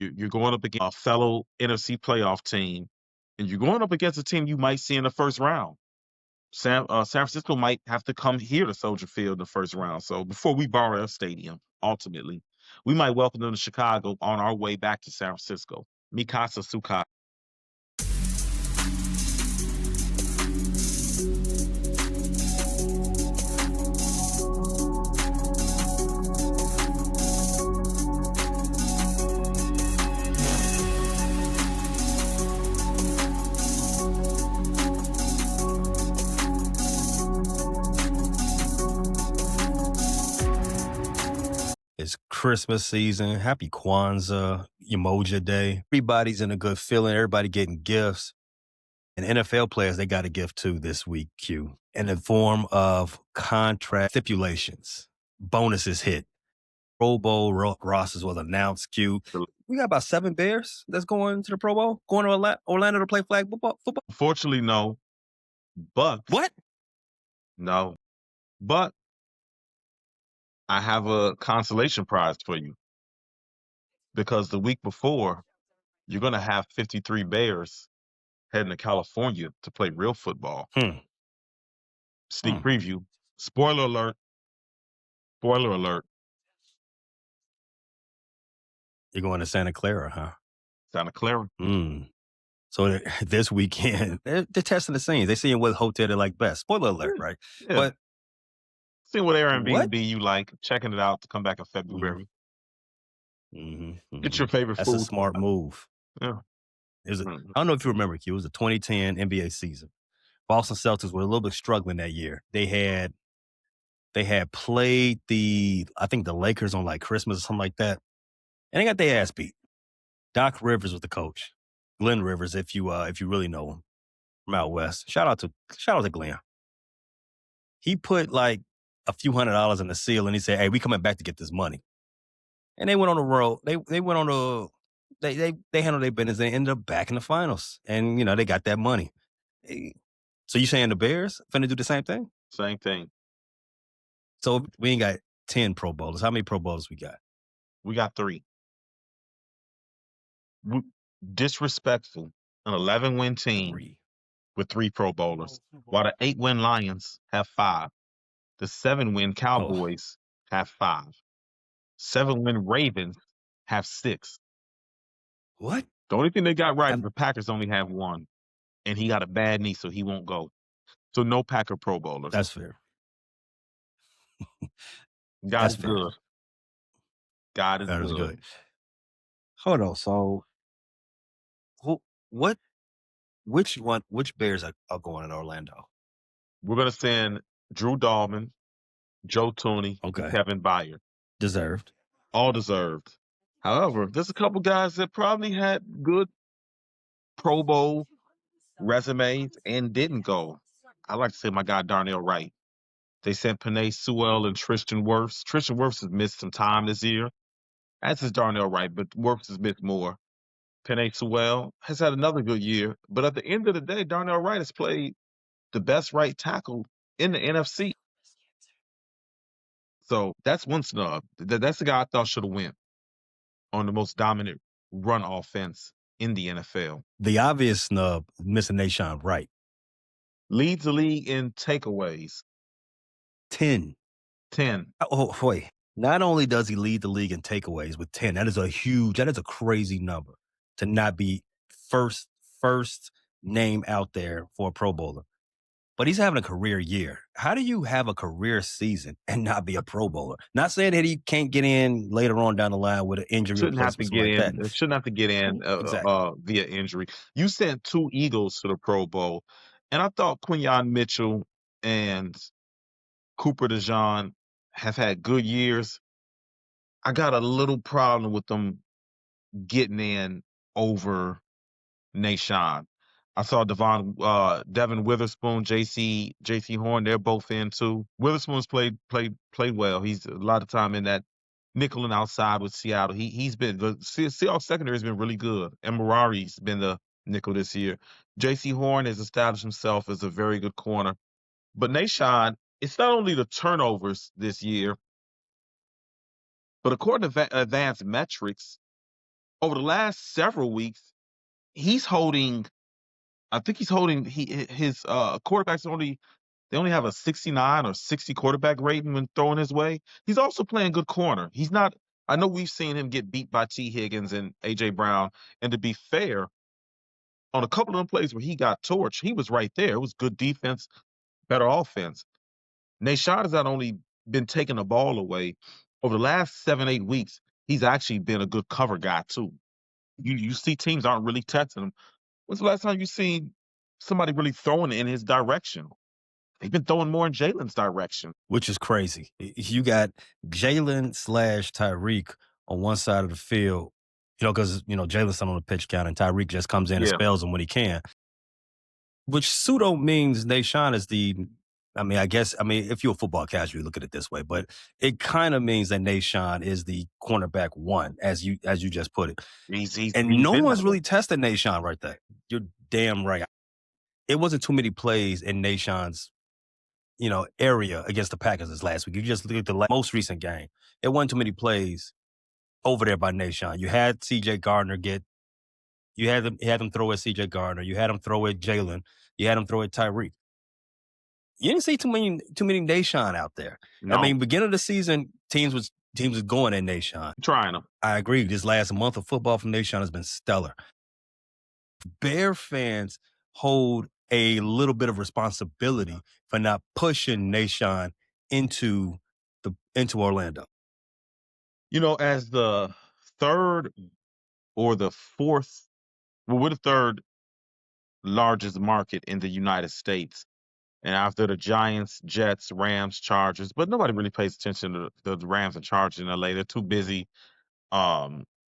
You're going up against a fellow NFC playoff team, and you're going up against a team you might see in the first round. San Francisco might have to come here to Soldier Field in the first round. So before we borrow a stadium, ultimately, we might welcome them to Chicago on our way back to San Francisco. Mikasa Sukai. It's Christmas season. Happy Kwanzaa, Umoja Day. Everybody's in a good feeling. Everybody getting gifts. And NFL players, they got a gift too this week, Q, in the form of contract stipulations. Bonuses hit. Pro Bowl rosters was announced, Q. We got about 7 Bears that's going to the Pro Bowl, going to Orlando to play flag football. Unfortunately, no. But what? No. But I have a consolation prize for you. Because the week before, you're going to have 53 Bears heading to California to play real football. Sneak preview. Spoiler alert. Spoiler alert. You're going to Santa Clara, huh? Santa Clara. So this weekend, they're testing the scenes. They're seeing what hotel they like best. Spoiler alert, right? Yeah. But seeing what Airbnb you like, checking it out to come back in February. Get your favorite food. That's a smart move. Yeah. I don't know if you remember, Q. It was the 2010 NBA season. Boston Celtics were a little bit struggling that year. They had played I think the Lakers on like Christmas or something like that, and they got their ass beat. Doc Rivers was the coach. Glenn Rivers, if you really know him from out west. Shout out to Glenn. He put like a few $100s in the seal, and he said, "Hey, we coming back to get this money." And they went on the road. They went on they handled their business. They ended up back in the finals, and they got that money. So you saying the Bears finna do the same thing? Same thing. So we ain't got 10 Pro Bowlers. How many Pro Bowlers we got? We got 3. Disrespectful. An 11-win team with 3 Pro Bowlers, while the 8-win Lions have 5. The 7-win Cowboys have 5. 7-win Ravens have 6. What? The only thing they got right is the Packers only have 1, and he got a bad knee, so he won't go. So no Packer Pro Bowlers. That's fair. God is good. God is good. Hold on. So, which Bears are going in Orlando? We're gonna send Drew Dahlman, Joe Tooney, and Kevin Byard. Deserved. All deserved. However, there's a couple guys that probably had good Pro Bowl resumes and didn't go. I like to say my guy Darnell Wright. They sent Penei Sewell and Tristan Wirfs. Tristan Wirfs has missed some time this year, as is Darnell Wright, but Wirfs has missed more. Penei Sewell has had another good year, but at the end of the day, Darnell Wright has played the best right tackle in the NFC. So that's one snub. That's the guy I thought should have went on the most dominant run offense in the NFL. The obvious snub, missing Nahshon Wright. Leads the league in takeaways. 10. Oh, wait. Not only does he lead the league in takeaways with 10, that is a crazy number to not be first name out there for a Pro Bowler. But he's having a career year. How do you have a career season and not be a Pro Bowler? Not saying that he can't get in later on down the line with an injury. Shouldn't have to get in. Shouldn't have to get in via injury. You sent 2 Eagles to the Pro Bowl, and I thought Quinyon Mitchell and Cooper DeJean have had good years. I got a little problem with them getting in over Nahshon. I saw Devin Witherspoon, JC Horn, they're both in too. Witherspoon's played well. He's a lot of time in that nickel and outside with Seattle. He's been the Seahawks secondary has been really good. And Murari's been the nickel this year. JC Horn has established himself as a very good corner. But Nahshon, it's not only the turnovers this year, but according to advanced metrics, over the last several weeks, he's holding. I think he's holding his quarterbacks they only have a 69 or 60 quarterback rating when throwing his way. He's also playing good corner. He's not. I know we've seen him get beat by T. Higgins and AJ Brown, and to be fair, on a couple of them plays where he got torched, he was right there. It was good defense, better offense. Nashon has not only been taking the ball away over the last 7-8 weeks. He's actually been a good cover guy too. You see teams aren't really testing him. When's the last time you seen somebody really throwing in his direction? They've been throwing more in Jalen's direction, which is crazy. You got Jalen / Tyreek on one side of the field, because Jalen's on the pitch count and Tyreek just comes in and spells him when he can. Which pseudo means Nashon is if you're a football casual, you look at it this way, but it kind of means that Nashon is the cornerback one, as you just put it. No one's really tested Nashon right there. You're damn right. It wasn't too many plays in Nashon's area against the Packers this last week. You just look at the most recent game. It wasn't too many plays over there by Nashon. You had C.J. Gardner you had him throw at C.J. Gardner. You had him throw at Jalen. You had him throw at Tyreek. You didn't see too many Nashon out there. No. Beginning of the season, teams was going at Nashon. Trying them. I agree. This last month of football from Nashon has been stellar. Bear fans hold a little bit of responsibility for not pushing Nashon into Orlando. As the third or the fourth, we're the third largest market in the United States. And after the Giants, Jets, Rams, Chargers, but nobody really pays attention to the Rams and Chargers in LA. They're too busy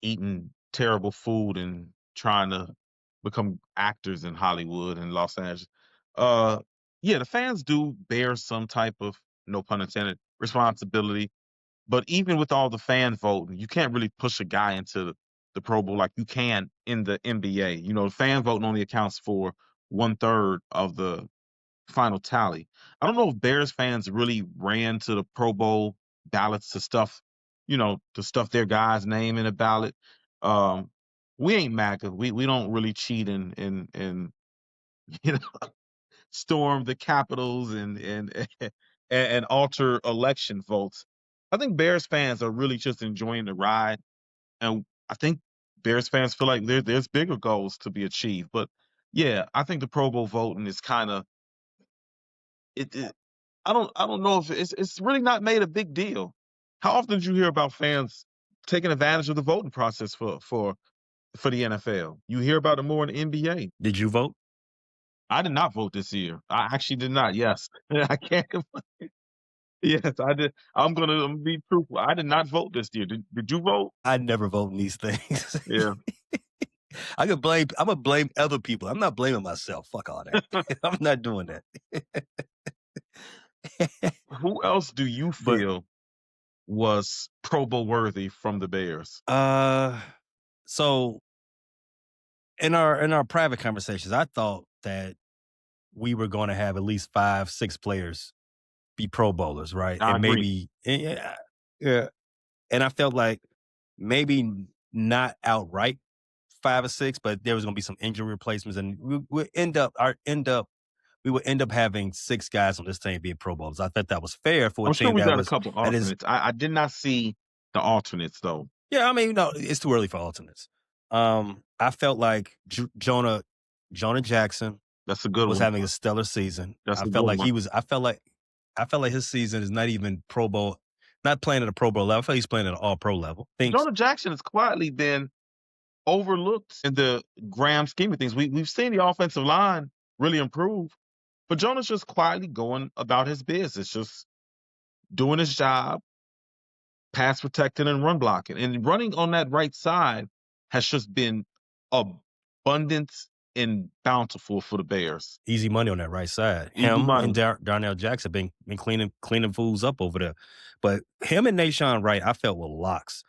eating terrible food and trying to become actors in Hollywood and Los Angeles. The fans do bear some type of, no pun intended, responsibility. But even with all the fan voting, you can't really push a guy into the Pro Bowl like you can in the NBA. Fan voting only accounts for 1/3 of the final tally. I don't know if Bears fans really ran to the Pro Bowl ballots to stuff their guy's name in a ballot. We ain't MAGA. We don't really cheat and storm the capitals and alter election votes. I think Bears fans are really just enjoying the ride, and I think Bears fans feel like there's bigger goals to be achieved. But I think the Pro Bowl voting is kind of I don't know if it's really not made a big deal. How often do you hear about fans taking advantage of the voting process for the NFL? You hear about it more in the NBA. Did you vote? I did not vote this year. I actually did not. Yes, I can't complain. Yes, I did. I'm gonna be truthful. I did not vote this year. Did you vote? I never vote in these things. Yeah. I'm gonna blame other people. I'm not blaming myself. Fuck all that. I'm not doing that. Who else do you feel was Pro Bowl worthy from the Bears? So in our private conversations, I thought that we were going to have at least 5-6 players be Pro Bowlers, right? I agree. Maybe, yeah. And I felt like maybe not outright 5 or 6, but there was going to be some injury replacements, and we would end up having 6 guys on this team being Pro Bowlers. I thought that was fair for a team. We got a couple alternates. I did not see the alternates though. Yeah, it's too early for alternates. I felt like Jonah Jackson. That's a good was one. Having a stellar season. I felt like his season is not even Pro Bowl, not playing at a Pro Bowl level. I feel like he's playing at an All-Pro level. Jonah Jackson has quietly been overlooked in the grand scheme of things. We've seen the offensive line really improve, but Jonah's just quietly going about his business, just doing his job, pass protecting and run blocking. And running on that right side has just been abundant and bountiful for the Bears. Easy money on that right side. Him and Darnell Jackson been cleaning fools up over there. But him and Nashon Wright, I felt were locks.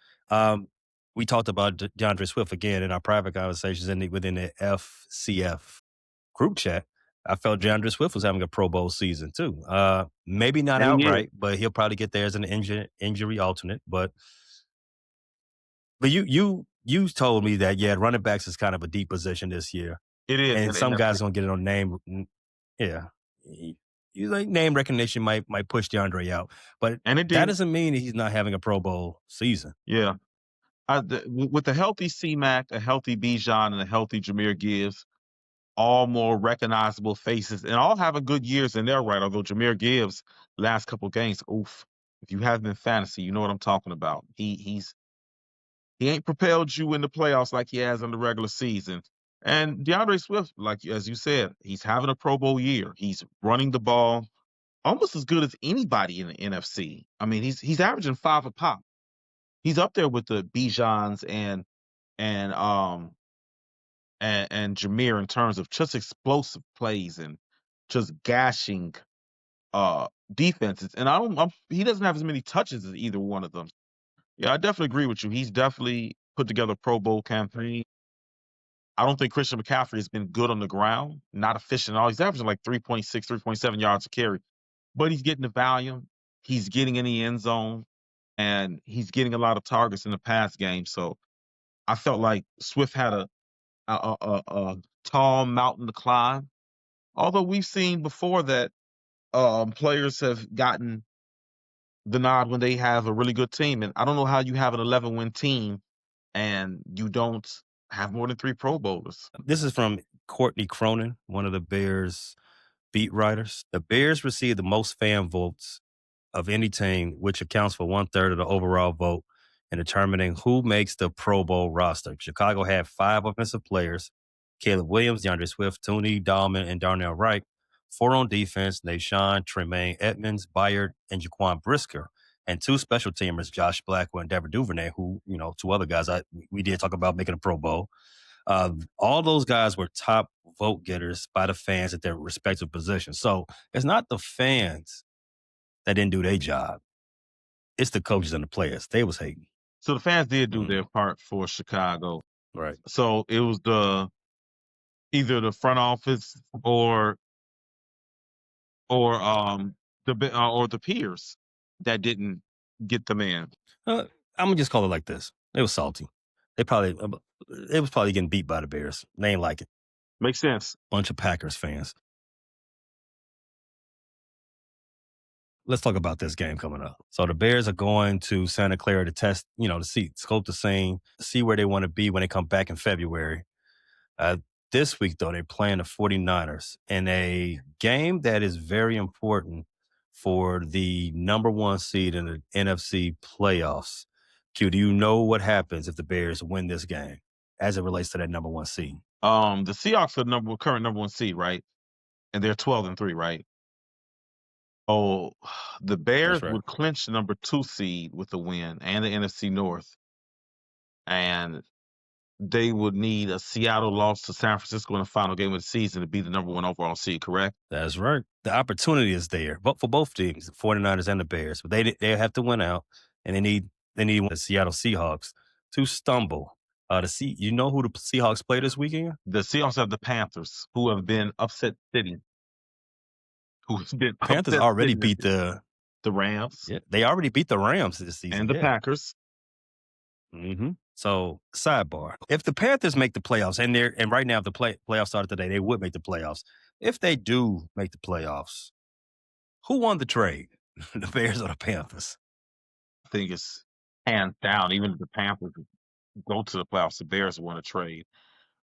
We talked about DeAndre Swift again in our private conversations within the FCF group chat. I felt DeAndre Swift was having a Pro Bowl season too. Maybe not outright, but he'll probably get there as an injury alternate. But you you told me that, running backs is kind of a deep position this year. It is. And some guys don't get it on name. Yeah. You like name recognition might push DeAndre out. But that doesn't mean he's not having a Pro Bowl season. Yeah. With a healthy C-Mac, a healthy Bijan, and a healthy Jahmyr Gibbs, all more recognizable faces, and all having good years in their right. Although Jahmyr Gibbs, last couple games, oof. If you have him in fantasy, you know what I'm talking about. He ain't propelled you in the playoffs like he has in the regular season. And DeAndre Swift, like as you said, he's having a Pro Bowl year. He's running the ball almost as good as anybody in the NFC. I mean, he's averaging 5 a pop. He's up there with the Bijans and Jahmyr in terms of just explosive plays and just gashing defenses. And he doesn't have as many touches as either one of them. Yeah, I definitely agree with you. He's definitely put together a Pro Bowl campaign. I don't think Christian McCaffrey has been good on the ground, not efficient at all. He's averaging like 3.6, 3.7 yards a carry, but he's getting the volume. He's getting in the end zone, and he's getting a lot of targets in the pass game. So I felt like Swift had a tall mountain to climb. Although we've seen before that players have gotten the nod when they have a really good team. And I don't know how you have an 11-win team and you don't have more than 3 Pro Bowlers. This is from Courtney Cronin, one of the Bears beat writers. The Bears received the most fan votes of any team, which accounts for 1/3 of the overall vote in determining who makes the Pro Bowl roster. Chicago had 5 offensive players: Caleb Williams, DeAndre Swift, Tooney, Dahlman, and Darnell Wright. 4 on defense: Nashawn, Tremaine Edmonds, Byard, and Jaquan Brisker. And 2 special teamers, Josh Blackwell and Devin Duvernay, who, 2 other guys we did talk about making a Pro Bowl. All those guys were top vote getters by the fans at their respective positions. So it's not the fans that didn't do their job. It's the coaches and the players. They was hating. So the fans did do their part for Chicago. Right. So it was either the front office or the peers that didn't get the man. I'm gonna just call it like this. They was salty. It was probably getting beat by the Bears. They ain't like it. Makes sense. Bunch of Packers fans. Let's talk about this game coming up. So the Bears are going to Santa Clara to test, to scope the scene, see where they want to be when they come back in February. This week, though, they're playing the 49ers in a game that is very important for the number 1 seed in the NFC playoffs. Q, do you know what happens if the Bears win this game as it relates to that number 1 seed? The Seahawks are the current number 1 seed, right? And they're 12-3, right? Oh, the Bears would clinch the number 2 seed with the win and the NFC North. And they would need a Seattle loss to San Francisco in the final game of the season to be the number 1 overall seed, correct? That's right. The opportunity is there, but for both teams, the 49ers and the Bears. But they have to win out, and they need the Seattle Seahawks to stumble. You know who the Seahawks play this weekend? The Seahawks have the Panthers, who have been upset city. Panthers already beat the Rams. Yeah, they already beat the Rams this season. And the Packers. Mm-hmm. So, sidebar. If the Panthers make the playoffs, and right now if the playoffs started today, they would make the playoffs. If they do make the playoffs, who won the trade? The Bears or the Panthers? I think it's hands down. Even if the Panthers go to the playoffs, the Bears won a trade.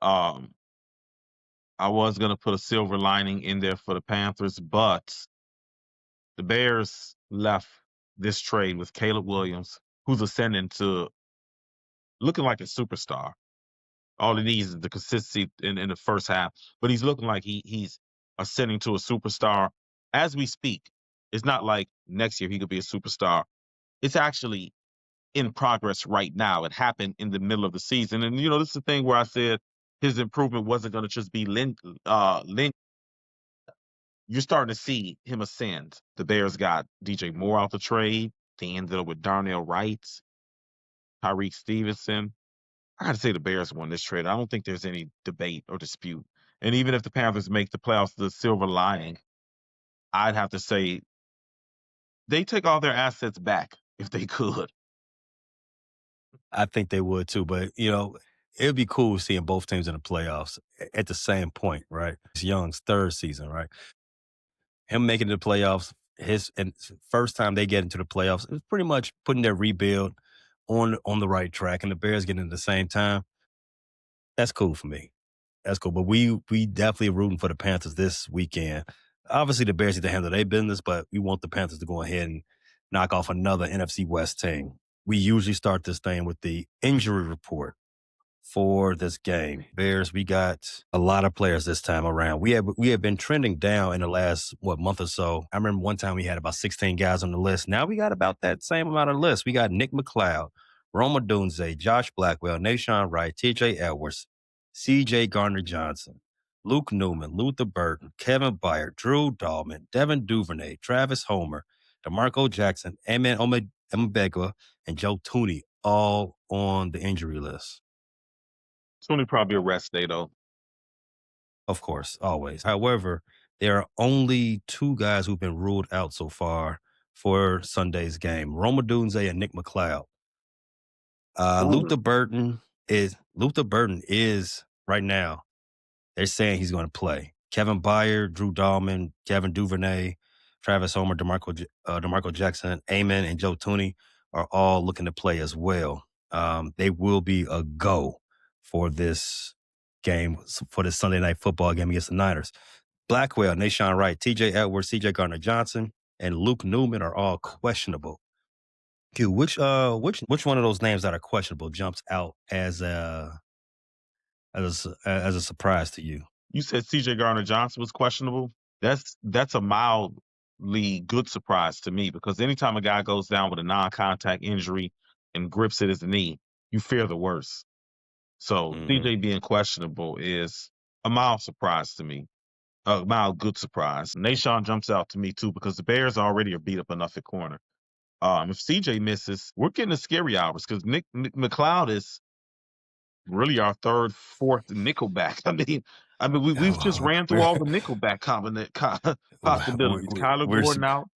I was going to put a silver lining in there for the Panthers, but the Bears left this trade with Caleb Williams, who's ascending to looking like a superstar. All he needs is the consistency in the first half, but he's looking like he's ascending to a superstar as we speak. It's not like next year he could be a superstar. It's actually in progress right now. It happened in the middle of the season. And, this is the thing where I said his improvement wasn't going to just be linked. You're starting to see him ascend. The Bears got DJ Moore out the trade. They ended up with Darnell Wright, Tyreek Stevenson. I got to say the Bears won this trade. I don't think there's any debate or dispute. And even if the Panthers make the playoffs, the silver lining, I'd have to say they take all their assets back if they could. I think they would too, but it'd be cool seeing both teams in the playoffs at the same point, right? It's Young's third season, right? Him making the playoffs, his and first time they get into the playoffs, it's pretty much putting their rebuild on the right track, and the Bears getting at the same time. That's cool for me. That's cool. But we definitely rooting for the Panthers this weekend. Obviously, the Bears need to handle their business, but we want the Panthers to go ahead and knock off another NFC West team. We usually start this thing with the injury report for this game. Bears, we got a lot of players this time around. We have been trending down in the last month or so. I remember one time we had about 16 guys on the list. Now we got about that same amount of list. We got Nick McLeod, Roma Dunze, Josh Blackwell, Nashawn Wright, TJ Edwards, CJ Gardner Johnson, Luke Newman, Luther Burton, Kevin Byard, Drew Dahlman, Devin Duvernay, Travis Homer, DeMarco Jackson, Amen Omabegwa, and Joe Tooney all on the injury list. It's only probably a rest day, though. Of course, always. However, there are only two guys who've been ruled out so far for Sunday's game: Roma Dunze and Nick McLeod. Luther Burton is right now. They're saying he's going to play. Kevin Byard, Drew Dahlman, Kevin Duvernay, Travis Homer, DeMarco Jackson, Amen, and Joe Tooney are all looking to play as well. They will be a go for this game, for this Sunday night football game against the Niners. Blackwell, Nashawn Wright, TJ Edwards, CJ Gardner Johnson, and Luke Newman are all questionable. Q, which one of those names that are questionable jumps out as a surprise to you? You said CJ Gardner Johnson was questionable. That's a mildly good surprise to me, because anytime a guy goes down with a non-contact injury and grips at his knee, you fear the worst. So CJ being questionable is a mild surprise to me. A mild good surprise. Nashawn jumps out to me too, because the Bears already are beat up enough at corner. If CJ misses, we're getting the scary hours, because Nick McLeod is really our third, fourth nickelback. We've just ran through all the nickelback possibilities. Kyler Gordon out,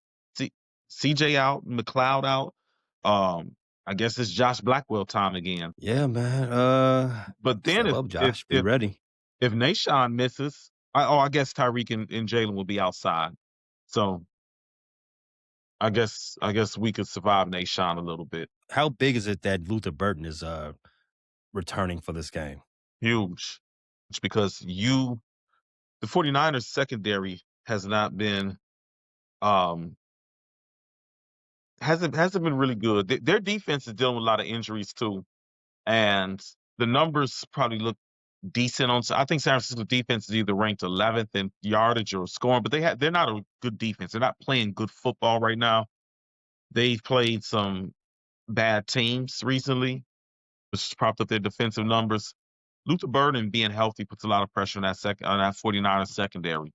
CJ out, McLeod out. I guess it's Josh Blackwell time again. Yeah, man. But then be ready. If Nashawn misses, I guess Tyreek and Jalen will be outside. So I guess we could survive Nashawn a little bit. How big is it that Luther Burton is returning for this game? Huge. It's because the 49ers secondary has not been hasn't been really good. Their defense is dealing with a lot of injuries too, and the numbers probably look decent on. I think San Francisco defense is either ranked 11th in yardage or scoring, but they're not a good defense. They're not playing good football right now. They've played some bad teams recently, which has propped up their defensive numbers. Luther Burden being healthy puts a lot of pressure on that 49ers secondary.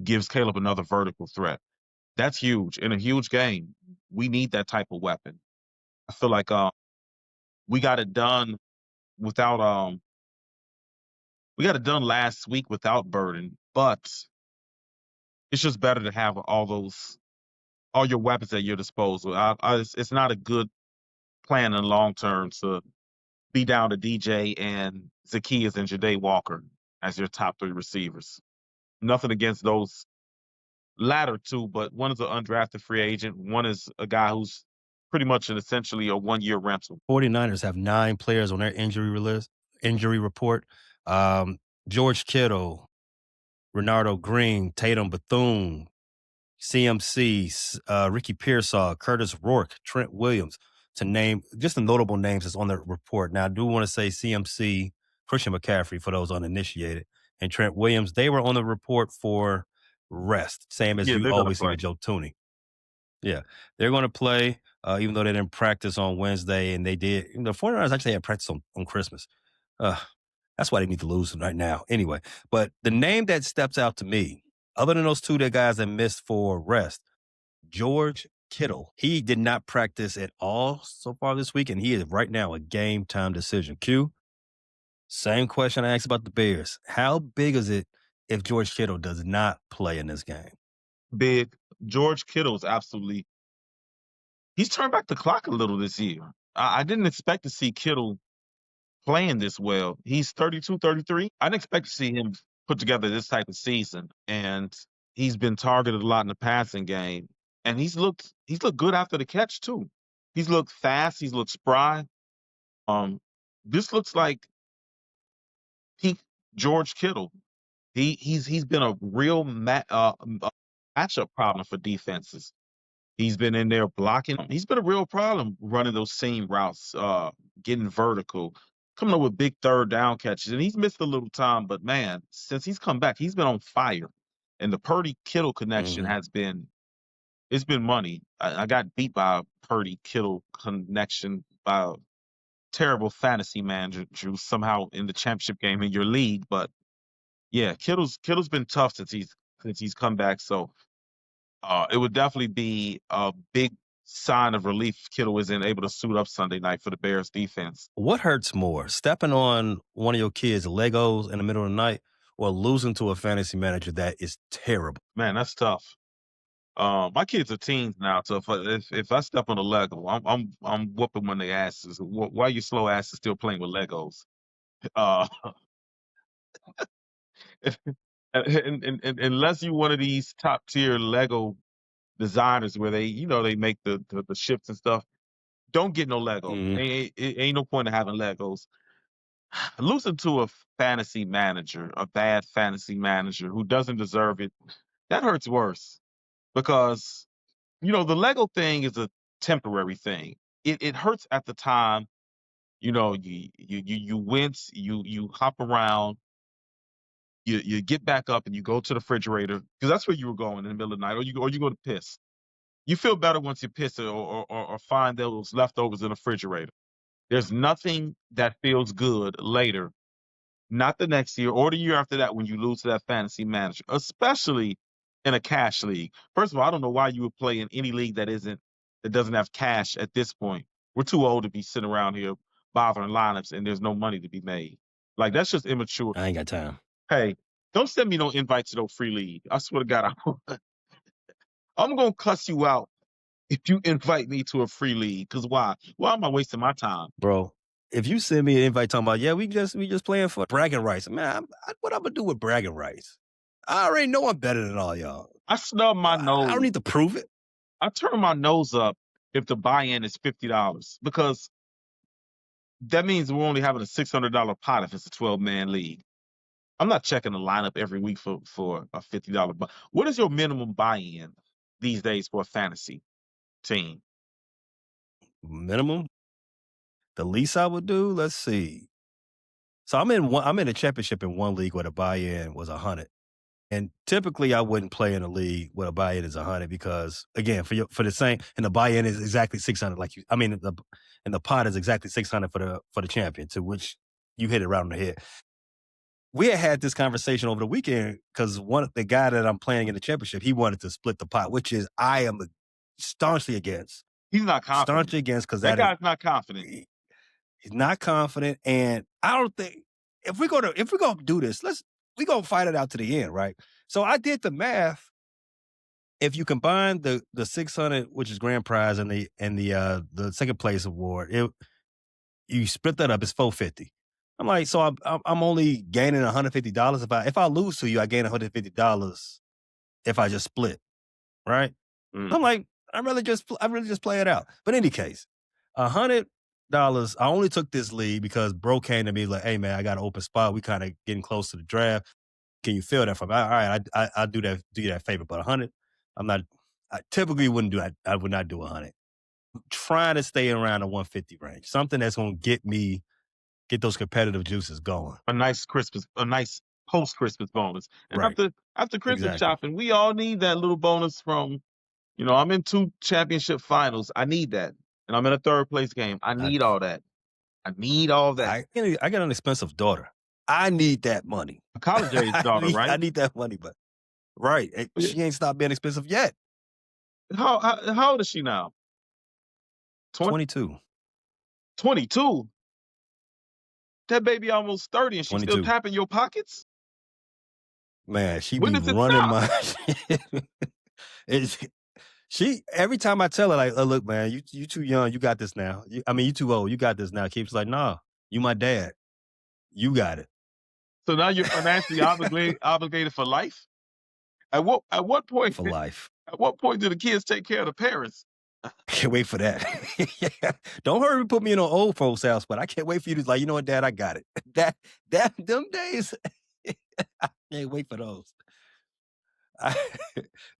Gives Caleb another vertical threat. That's huge. In a huge game, we need that type of weapon. I feel like we got it done without we got it done last week without Burden, but it's just better to have all your weapons at your disposal. It's not a good plan in the long term to be down to DJ and Zacchaeus and Ja'Day Walker as your top three receivers. Nothing against those latter two, but one is an undrafted free agent. One is a guy who's pretty much essentially a one-year rental. 49ers have 9 players on their injury report. George Kittle, Renardo Green, Tatum Bethune, CMC, Ricky Pearsall, Curtis Rourke, Trent Williams, to name just the notable names that's on the report. Now, I do want to say CMC, Christian McCaffrey, for those uninitiated, and Trent Williams, they were on the report for rest, same as you always see with Joe Tooney. Yeah, they're going to play, even though they didn't practice on Wednesday, and they did. The 49ers actually had practice on Christmas. That's why they need to lose right now. Anyway, but the name that steps out to me, other than those two guys that missed for rest, George Kittle. He did not practice at all so far this week, and he is right now a game time decision. Q, same question I asked about the Bears. How big is it if George Kittle does not play in this game? Big. George Kittle is absolutely. He's turned back the clock a little this year. I didn't expect to see Kittle playing this well. He's 32, 33. I didn't expect to see him put together this type of season. And he's been targeted a lot in the passing game. And he's looked good after the catch too. He's looked fast, he's looked spry. This looks like peak George Kittle. He's been a real matchup problem for defenses. He's been in there blocking. He's been a real problem running those seam routes, getting vertical, coming up with big third down catches. And he's missed a little time, but man, since he's come back, he's been on fire. And the Purdy Kittle connection has been money. I got beat by a Purdy Kittle connection by a terrible fantasy manager, Drew, somehow in the championship game in your league. But yeah, Kittle's been tough since he's come back. So it would definitely be a big sign of relief if Kittle isn't able to suit up Sunday night for the Bears defense. What hurts more, stepping on one of your kids' Legos in the middle of the night or losing to a fantasy manager that is terrible? Man, that's tough. My kids are teens now, so if I step on a Lego, I'm whooping when they asses. Why you slow asses still playing with Legos? Unless you one of these top tier Lego designers where they make the ships and stuff, don't get no Lego. Ain't no point in having Legos. Losing to a fantasy manager, a bad fantasy manager who doesn't deserve it, that hurts worse because the Lego thing is a temporary thing. It hurts at the time. You wince, you hop around, you get back up and you go to the refrigerator because that's where you were going in the middle of the night, or you go to piss. You feel better once you piss or find those leftovers in the refrigerator. There's nothing that feels good later, not the next year or the year after that, when you lose to that fantasy manager, especially in a cash league. First of all, I don't know why you would play in any league that doesn't have cash at this point. We're too old to be sitting around here bothering lineups and there's no money to be made. Like, that's just immature. I ain't got time. Hey, don't send me no invites to no free league. I swear to God, I'm gonna cuss you out if you invite me to a free league. Because why? Why am I wasting my time? Bro, if you send me an invite talking about, we just playing for bragging rights, man, what I'm gonna do with bragging rights? I already know I'm better than all y'all. I snub my nose. I don't need to prove it. I turn my nose up if the buy-in is $50 because that means we're only having a $600 pot if it's a 12-man league. I'm not checking the lineup every week for a $50 buy. What is your minimum buy-in these days for a fantasy team? Minimum? The least I would do, let's see. So I'm in a championship in one league where the buy-in was 100. And typically I wouldn't play in a league where the buy-in is 100 because, again, for the same, and the buy-in is exactly 600. And the pot is exactly 600 for the champion, to which you hit it right on the head. We had this conversation over the weekend because the guy that I'm playing in the championship, he wanted to split the pot, which is I am staunchly against. He's not confident. Staunchly against because that guy's not confident. He's not confident, and I don't think if we're gonna do this, we're gonna fight it out to the end, right? So I did the math. If you combine the 600, which is grand prize, and the second place award, you split that up, it's $450. I'm like, so I'm only gaining $150 if I lose to you, I gain $150 if I just split, right? I'm like, I really just play it out. But in any case, $100. I only took this lead because bro came to me like, hey man, I got an open spot. We kind of getting close to the draft. Can you fill that for me? All right, I'll do you that favor. But 100, I typically wouldn't do that. I would not do 100. I'm trying to stay around the 150 range. Something that's going to get those competitive juices going. A nice post-Christmas bonus. And right. after Christmas shopping, we all need that little bonus from, I'm in 2 championship finals. I need that. And I'm in a third place game. I need all that. I need all that. I got an expensive daughter. I need that money. A college age daughter, right? I need that money, but right. She ain't stopped being expensive yet. How old is she now? 22. 22? That baby almost 30 and she's 22. Still tapping your pockets? Man, she be running my every time I tell her, like, oh, look, man, you too young. You got this now. You too old. You got this now. Keeps like, nah, you my dad. You got it. So now you're financially obligated for life? At what point For life. at what point do the kids take care of the parents? Can't wait for that. Yeah. Don't hurry put me in an old folks house, but I can't wait for you to like, you know what, Dad, I got it. Them days, I can't wait for those.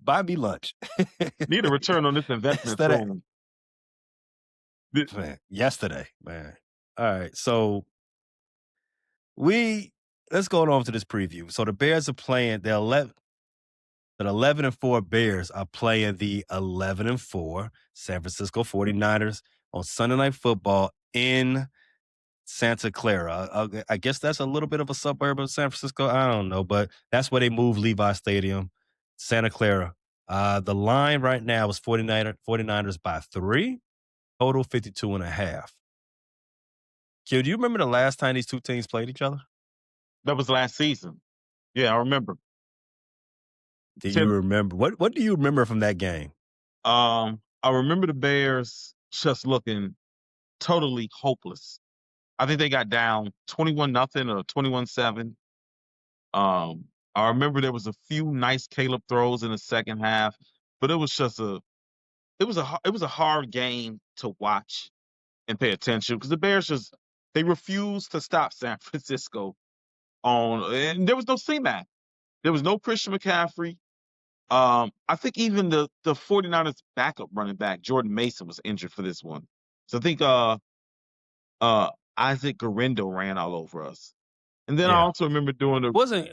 Buy me lunch. Need a return on this investment Instead of soon. man, yesterday, man. All right, so let's go on to this preview. So the Bears are playing the 11-4 Bears are playing the 11-4 San Francisco 49ers on Sunday Night Football in Santa Clara. I guess that's a little bit of a suburb of San Francisco. I don't know, but that's where they moved Levi Stadium, Santa Clara. The line right now is 49ers by 3, total 52.5. Q, do you remember the last time these two teams played each other? That was last season. Yeah, I remember. Do you remember? What do you remember from that game? I remember the Bears just looking totally hopeless. I think they got down 21-0 or 21-7. I remember there was a few nice Caleb throws in the second half, but it was just a hard game to watch and pay attention because the Bears they refused to stop San Francisco and there was no C-Mac. There was no Christian McCaffrey. I think even the 49ers backup running back, Jordan Mason, was injured for this one. So I think Isaac Garendo ran all over us. And then I also remember doing it wasn't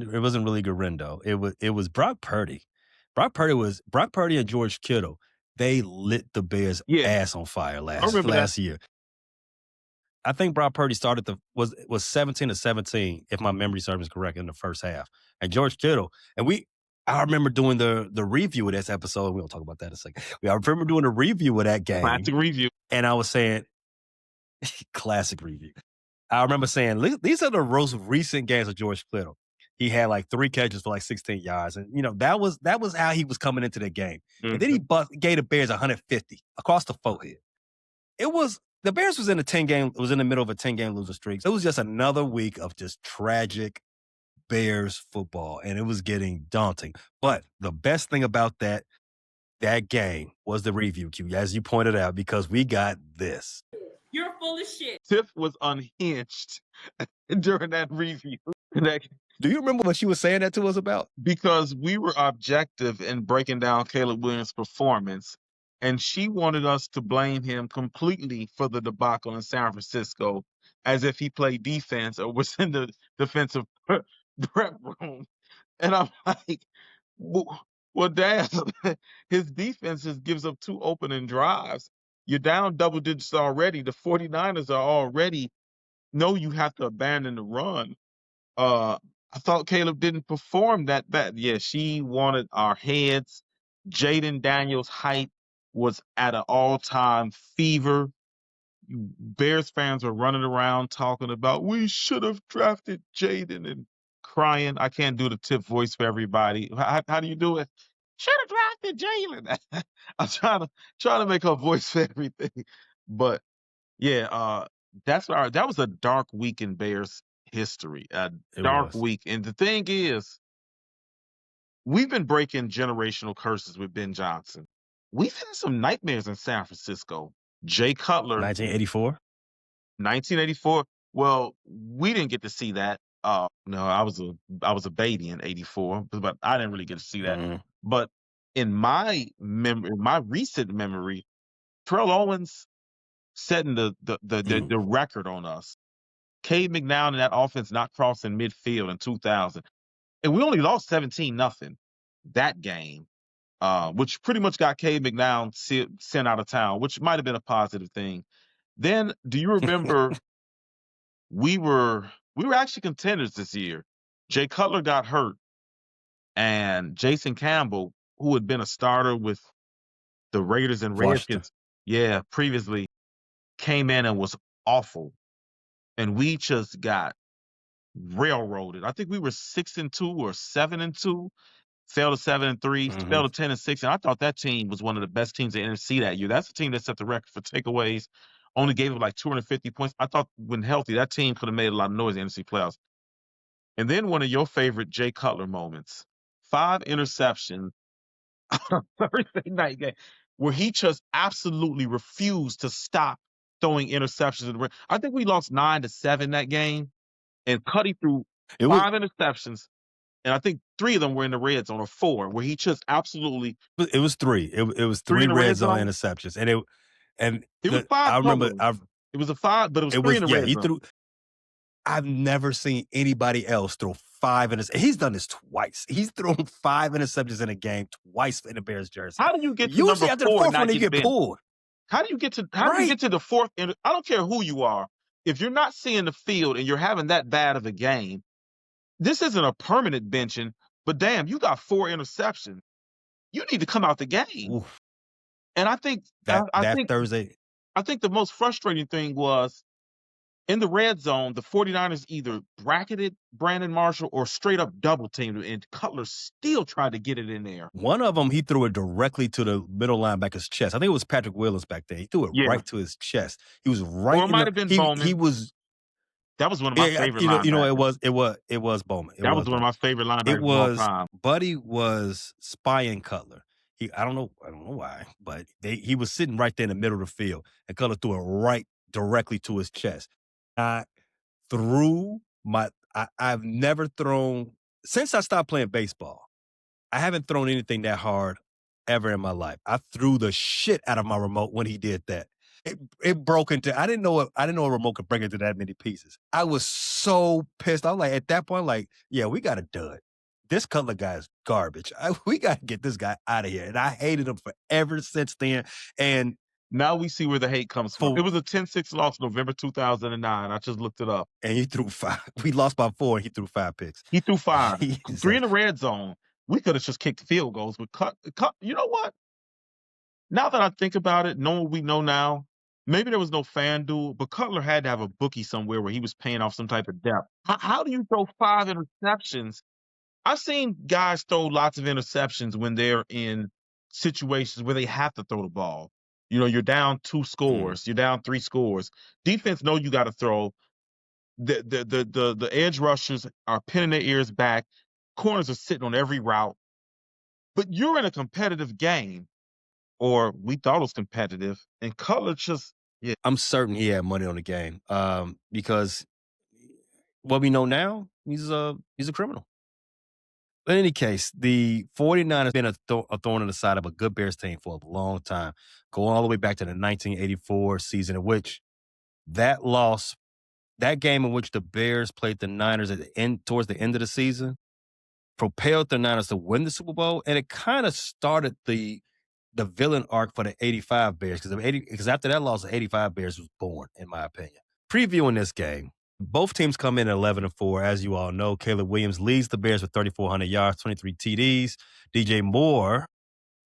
really Garendo. It was Brock Purdy. Brock Purdy and George Kittle. They lit the Bears ass on fire last year. I think Brock Purdy started was 17-17, if my memory serves correct, in the first half. And George Kittle, I remember doing the review of this episode. We'll talk about that in a second. I remember doing a review of that game. Classic review. And I was saying, classic review. I remember saying, these are the most recent games of George Kittle. He had like 3 catches for like 16 yards. And, that was how he was coming into the game. Mm-hmm. And then he gave the Bears 150 across the forehead. The Bears was in the middle of a 10-game losing streak. It was just another week of just tragic Bears football, and it was getting daunting. But the best thing about that game was the review, Q, as you pointed out, because we got this. You're full of shit. Tiff was unhinged during that review. Do you remember what she was saying that to us about? Because we were objective in breaking down Caleb Williams' performance, and she wanted us to blame him completely for the debacle in San Francisco, as if he played defense or was in the defensive prep room. And I'm like, well, Dad, his defense just gives up 2 opening drives. You're down double digits already. The 49ers are already know you have to abandon the run. I thought Caleb didn't perform that bad. Yeah, she wanted our heads. Jaden Daniels' height was at an all-time fever. Bears fans were running around talking about, we should have drafted Jaden, and crying. I can't do the Tip voice for everybody. How do you do it? Should have drafted Jalen. I'm trying to make her voice for everything. But yeah, that was a dark week in Bears history. Week. And the thing is, we've been breaking generational curses with Ben Johnson. We've had some nightmares in San Francisco. Jay Cutler. 1984? Well, we didn't get to see that. No, I was a baby in 84, but I didn't really get to see that. Mm-hmm. But in my recent memory, Terrell Owens setting the record on us. Cade McNown and that offense not crossing midfield in 2000. And we only lost 17-0 that game, which pretty much got Cade McNown sent out of town, which might have been a positive thing. Then, do you remember we were actually contenders this year. Jay Cutler got hurt, and Jason Campbell, who had been a starter with the Raiders and Redskins, previously, came in and was awful. And we just got railroaded. I think we were 6-2 or 7-2. fell to 7-3, fell to 10-6, and I thought that team was one of the best teams in the NFC that year. That's the team that set the record for takeaways. Only gave up like 250 points. I thought when healthy, that team could have made a lot of noise in the NFC playoffs. And then one of your favorite Jay Cutler moments, 5 interceptions Thursday night game, where he just absolutely refused to stop throwing interceptions. I think we lost 9-7 that game, and Cuddy threw 5 interceptions, and I think 3 of them were in the red zone, or 4, where he just absolutely. It was 3. It was 3 red zone interceptions, and it was 5. I remember. It was a 5, but it was 3 in the red zone. I've never seen anybody else throw 5 interceptions. He's done this twice. He's thrown 5 interceptions in a game twice in the Bears jersey. How do you get to usually number after 4 the fourth one you get pulled? How do you get to the 4th? I don't care who you are. If you're not seeing the field and you're having that bad of a game, this isn't a permanent benching. But damn, you got 4 interceptions. You need to come out the game. Oof. And I think Thursday. I think the most frustrating thing was in the red zone, the 49ers either bracketed Brandon Marshall or straight up double teamed him, and Cutler still tried to get it in there. One of them, he threw it directly to the middle linebacker's chest. I think it was Patrick Willis back there. He threw it right to his chest. He was right. Or it might have been Bowman. He was. That was one of my favorite linebackers. It was Bowman. That was one of my favorite linebackers of all time. Buddy was spying Cutler. I don't know why, but he was sitting right there in the middle of the field, and Cutler threw it right directly to his chest. I've never thrown, since I stopped playing baseball, I haven't thrown anything that hard ever in my life. I threw the shit out of my remote when he did that. It broke into, I didn't know a remote could break into that many pieces. I was so pissed. I was like, at that point, like, yeah, we got to do it. This Cutler guy is garbage. We got to get this guy out of here. And I hated him forever since then. And now we see where the hate comes from. It was a 10-6 loss November 2009. I just looked it up. And he threw 5. We lost by 4, and he threw 5 picks. He threw 5. 3 in the red zone. We could have just kicked field goals. But you know what? Now that I think about it, knowing what we know now, maybe there was no fan duel, but Cutler had to have a bookie somewhere where he was paying off some type of debt. How do you throw 5 interceptions? I've seen guys throw lots of interceptions when they're in situations where they have to throw the ball. You know, you're down 2 scores, you're down 3 scores. Defense know you got to throw. The edge rushers are pinning their ears back. Corners are sitting on every route. But you're in a competitive game, or we thought it was competitive, and Cutler just, yeah. I'm certain he had money on the game because what we know now, he's a criminal. In any case, the 49ers have been a thorn in the side of a good Bears team for a long time, going all the way back to the 1984 season, in which that game in which the Bears played the Niners towards the end of the season, propelled the Niners to win the Super Bowl, and it kind of started the villain arc for the 85 Bears, because after that loss, the 85 Bears was born, in my opinion. Previewing this game, both teams come in at 11-4. As you all know, Caleb Williams leads the Bears with 3,400 yards, 23 TDs. DJ Moore,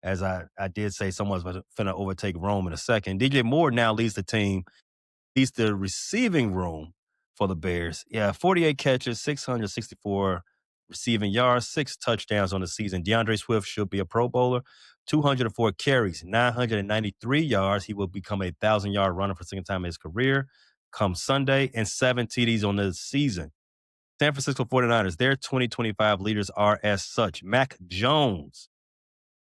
as I did say, someone's going to overtake Rome in a second. DJ Moore now leads the receiving room for the Bears. Yeah, 48 catches, 664 receiving yards, 6 touchdowns on the season. DeAndre Swift should be a Pro Bowler. 204 carries, 993 yards. He will become a 1,000-yard runner for the second time in his career come Sunday, and 7 TDs on the season. San Francisco 49ers, their 2025 leaders are as such. Mac Jones,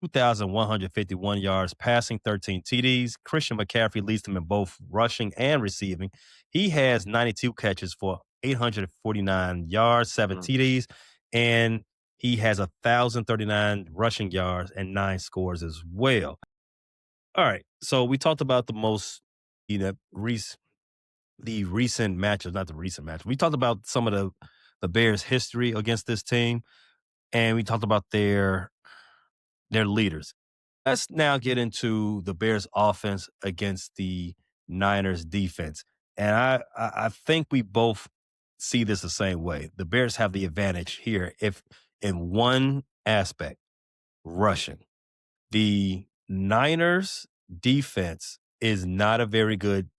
2,151 yards, passing 13 TDs. Christian McCaffrey leads them in both rushing and receiving. He has 92 catches for 849 yards, 7 TDs, and he has 1,039 rushing yards and 9 scores as well. All right, so we talked about the recent matches, not the recent match. We talked about some of the Bears' history against this team, and we talked about their leaders. Let's now get into the Bears' offense against the Niners' defense. And I think we both see this the same way. The Bears have the advantage here if in one aspect, rushing. The Niners' defense is not a very good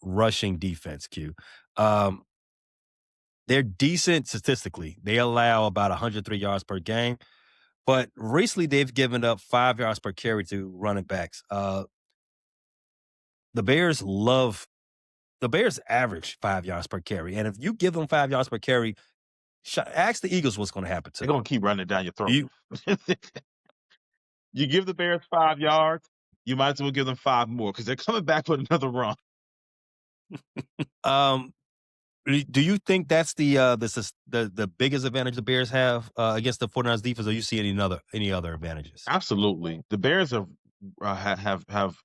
rushing defense, Q. They're decent statistically. They allow about 103 yards per game, But recently, they've given up 5 yards per carry to running backs. The Bears average 5 yards per carry. And if you give them 5 yards per carry, ask the Eagles what's going to happen to They're them. going to keep running it down your throat. You give the Bears 5 yards, you might as well give them 5 more because they're coming back with another run. Do you think that's the biggest advantage the Bears have against the 49ers defense, or you see any other advantages? Absolutely. The Bears have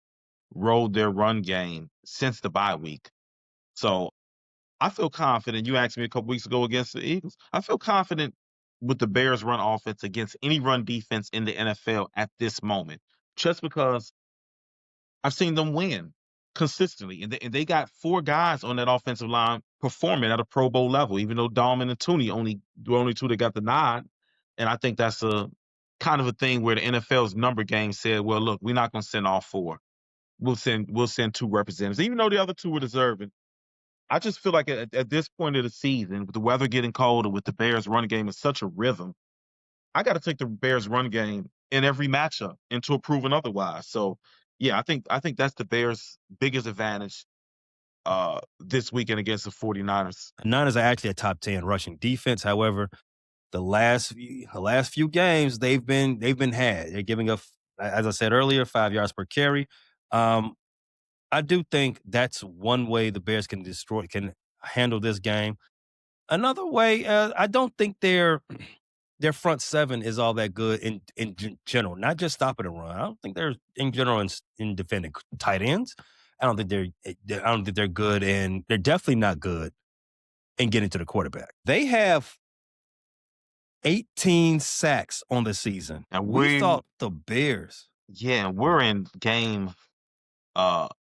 rolled their run game since the bye week. So I feel confident. You asked me a couple weeks ago against the Eagles. I feel confident with the Bears run offense against any run defense in the NFL at this moment, just because I've seen them win consistently. And they got 4 guys on that offensive line performing at a Pro Bowl level, even though Dahlman and Tooney the only 2 that got the nod. And I think that's a kind of a thing where the NFL's number game said, well, look, we're not going to send all 4. We'll send 2 representatives, even though the other 2 were deserving. I just feel like at this point of the season, with the weather getting colder, with the Bears' run game in such a rhythm, I got to take the Bears' run game in every matchup until proven otherwise. So, yeah, I think that's the Bears' biggest advantage this weekend against the 49ers. The Niners are actually a top 10 rushing defense. However, the last few games they've been had. They're giving up, as I said earlier, 5 yards per carry. I do think that's one way the Bears can handle this game. Another way, I don't think their front seven is all that good in general. Not just stopping the run. I don't think they're in general in defending tight ends. I don't think they're good, and they're definitely not good in getting to the quarterback. They have 18 sacks on the season. And we thought the Bears. Yeah, we're in game.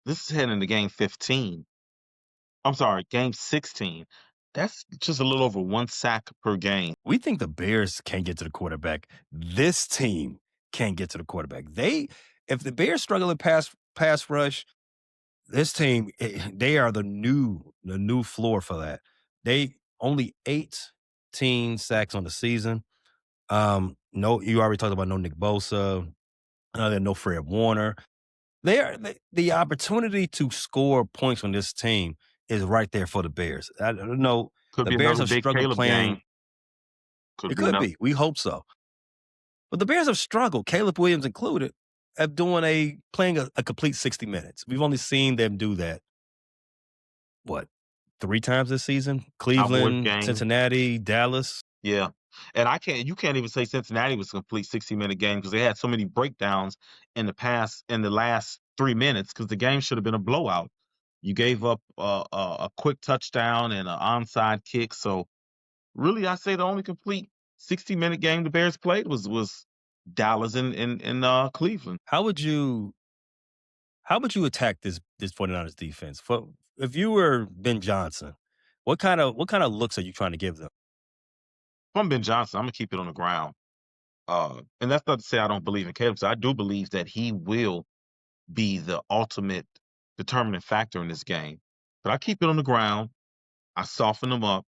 This is heading into game 15. I'm sorry, game 16. That's just a little over 1 sack per game. We think the Bears can't get to the quarterback. This team can't get to the quarterback. If the Bears struggle in pass rush, this team, they are the new floor for that. They only 18 sacks on the season. No, you already talked about no Nick Bosa, no Fred Warner. The opportunity to score points on this team is right there for the Bears. I don't know. Could the be Bears another have big struggled Caleb playing. game. It could be. We hope so. But the Bears have struggled, Caleb Williams included, at playing a complete 60 minutes. We've only seen them do that, 3 times this season? Cleveland, Cincinnati, Dallas. Yeah. And you can't even say Cincinnati was a complete 60-minute game because they had so many breakdowns in the last 3 minutes because the game should have been a blowout. You gave up a quick touchdown and an onside kick. So really, I say the only complete 60-minute game the Bears played was Dallas and Cleveland. How would you attack this 49ers defense? If you were Ben Johnson, what kind of looks are you trying to give them? If I'm Ben Johnson, I'm gonna keep it on the ground. And that's not to say I don't believe in Caleb. So I do believe that he will be the ultimate determining factor in this game. But I keep it on the ground. I soften them up.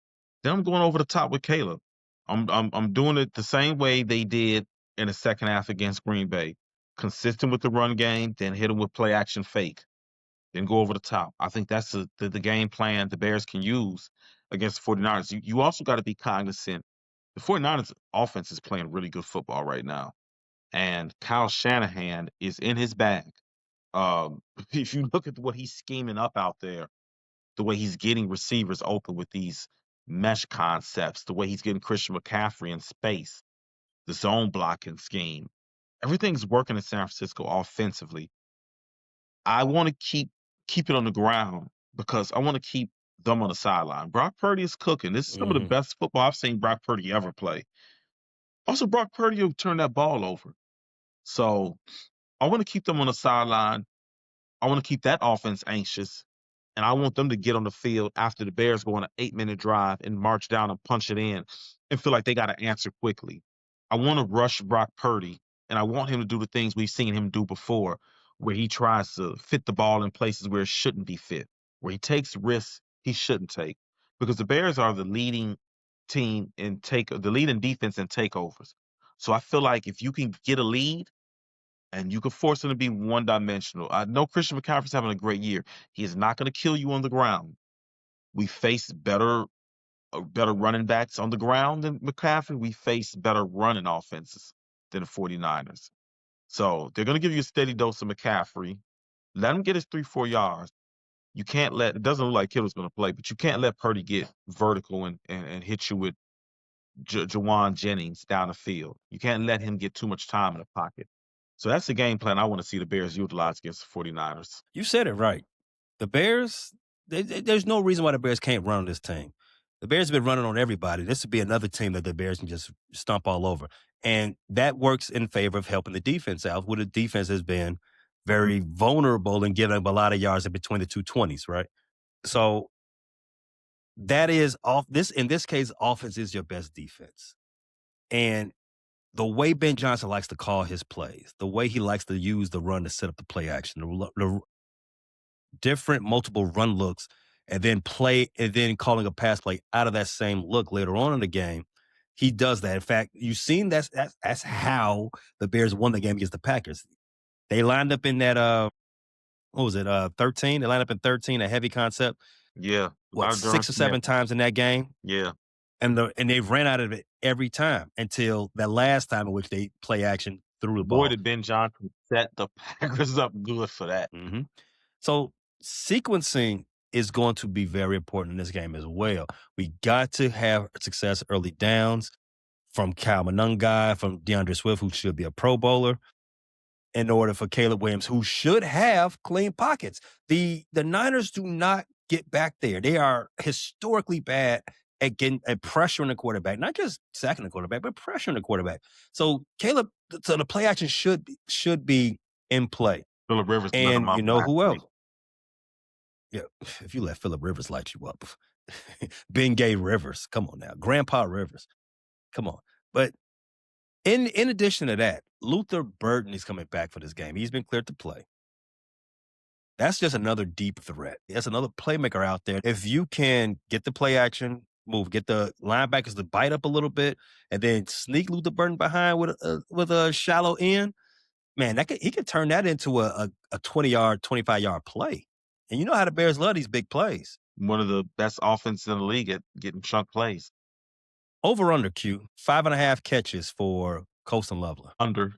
Then I'm going over the top with Caleb. I'm doing it the same way they did in the second half against Green Bay. Consistent with the run game, then hit them with play action fake. Then go over the top. I think that's the game plan the Bears can use against the 49ers. You also got to be cognizant. The 49ers offense is playing really good football right now. And Kyle Shanahan is in his bag. If you look at what he's scheming up out there, the way he's getting receivers open with these mesh concepts, the way he's getting Christian McCaffrey in space, the zone blocking scheme, everything's working in San Francisco offensively. I want to keep it on the ground because I want to keep them on the sideline. Brock Purdy is cooking. This is some of the best football I've seen Brock Purdy ever play. Also, Brock Purdy will turn that ball over. So I want to keep them on the sideline. I want to keep that offense anxious. And I want them to get on the field after the Bears go on an 8-minute drive and march down and punch it in and feel like they got to answer quickly. I want to rush Brock Purdy, and I want him to do the things we've seen him do before, where he tries to fit the ball in places where it shouldn't be fit, where he takes risks he shouldn't take. Because the Bears are the leading team the leading defense in takeovers. So I feel like if you can get a lead and you can force him to be one-dimensional. I know Christian McCaffrey's having a great year. He is not going to kill you on the ground. We face better running backs on the ground than McCaffrey. We face better running offenses than the 49ers. So they're going to give you a steady dose of McCaffrey. Let him get his 3-4 yards. You can't let it doesn't look like Kittle's going to play, but you can't let Purdy get vertical and hit you with Jawan Jennings down the field. You can't let him get too much time in the pocket. So that's the game plan I want to see the Bears utilize against the 49ers. You said it right. The Bears, there's no reason why the Bears can't run on this team. The Bears have been running on everybody. This would be another team that the Bears can just stomp all over. And that works in favor of helping the defense out, where the defense has been very vulnerable and giving up a lot of yards in between the 220s, right? So that is off. In this case, offense is your best defense. And the way Ben Johnson likes to call his plays, the way he likes to use the run to set up the play action, the different multiple run looks, and then calling a pass play out of that same look later on in the game, he does that. In fact, you've seen that's how the Bears won the game against the Packers. They lined up in that 13? They lined up in 13, a heavy concept. Yeah. 6 or 7 times in that game? Yeah. And they ran out of it every time until that last time in which they play action through the ball. Boy, did Ben Johnson set the Packers up good for that. Mm-hmm. So sequencing is going to be very important in this game as well. We got to have success early downs from Kyle Monangai, from DeAndre Swift, who should be a Pro Bowler, in order for Caleb Williams, who should have clean pockets. The Niners do not get back there. They are historically bad at pressuring the quarterback, not just sacking the quarterback, but pressuring the quarterback. So the play action should be in play. Phillip Rivers, and you know who else? Yeah, if you let Phillip Rivers light you up, Ben Gay Rivers, come on now, Grandpa Rivers, come on. But in addition to that, Luther Burden is coming back for this game. He's been cleared to play. That's just another deep threat. That's another playmaker out there. If you can get the play action move, get the linebackers to bite up a little bit, and then sneak Luther Burden behind with a shallow end, man, he could turn that into a 20-yard, 25-yard play. And you know how the Bears love these big plays. One of the best offenses in the league at getting chunk plays. Over under, Q, 5.5 catches for Colston Loveland. Under,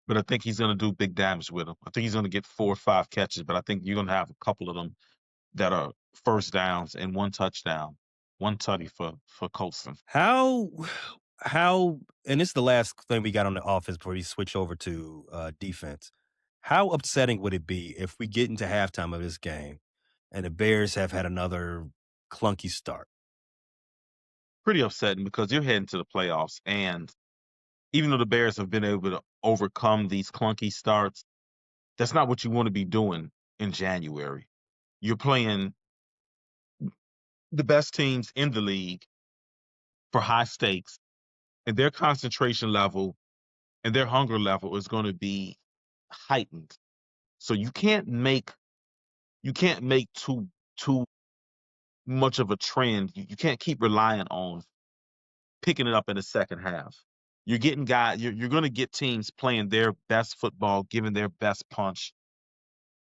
but I think he's going to do big damage with them. I think he's going to get 4 or 5 catches, but I think you're going to have a couple of them that are first downs and 1 touchdown, 1 tutty for Colston. How, and this is the last thing we got on the offense before we switch over to defense. How upsetting would it be if we get into halftime of this game and the Bears have had another clunky start? Pretty upsetting because you're heading to the playoffs, and even though the Bears have been able to overcome these clunky starts, that's not what you want to be doing in January. You're playing the best teams in the league for high stakes, and their concentration level and their hunger level is going to be heightened. So you can't make too much of a trend. You can't keep relying on picking it up in the second half. You're getting you're going to get teams playing their best football, giving their best punch.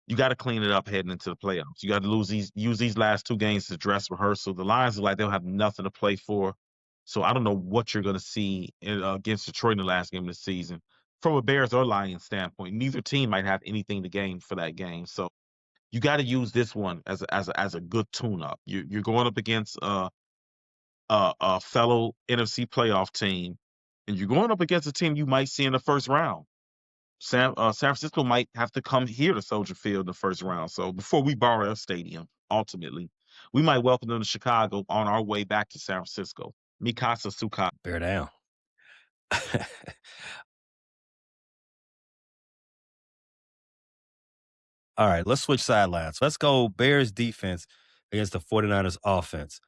You got to clean it up heading into the playoffs. You got to use these last 2 games to dress rehearsal. The Lions are like they'll have nothing to play for. So I don't know what you're going to see against Detroit in the last game of the season. From a Bears or Lions standpoint, neither team might have anything to gain for that game. So you got to use this one as a good tune-up. You're going up against a fellow NFC playoff team, and you're going up against a team you might see in the first round. San Francisco might have to come here to Soldier Field in the first round. So before we borrow a stadium, ultimately, we might welcome them to Chicago on our way back to San Francisco. Mikasa Suka. Bear down. All right, let's switch sidelines. Let's go Bears defense against the 49ers offense.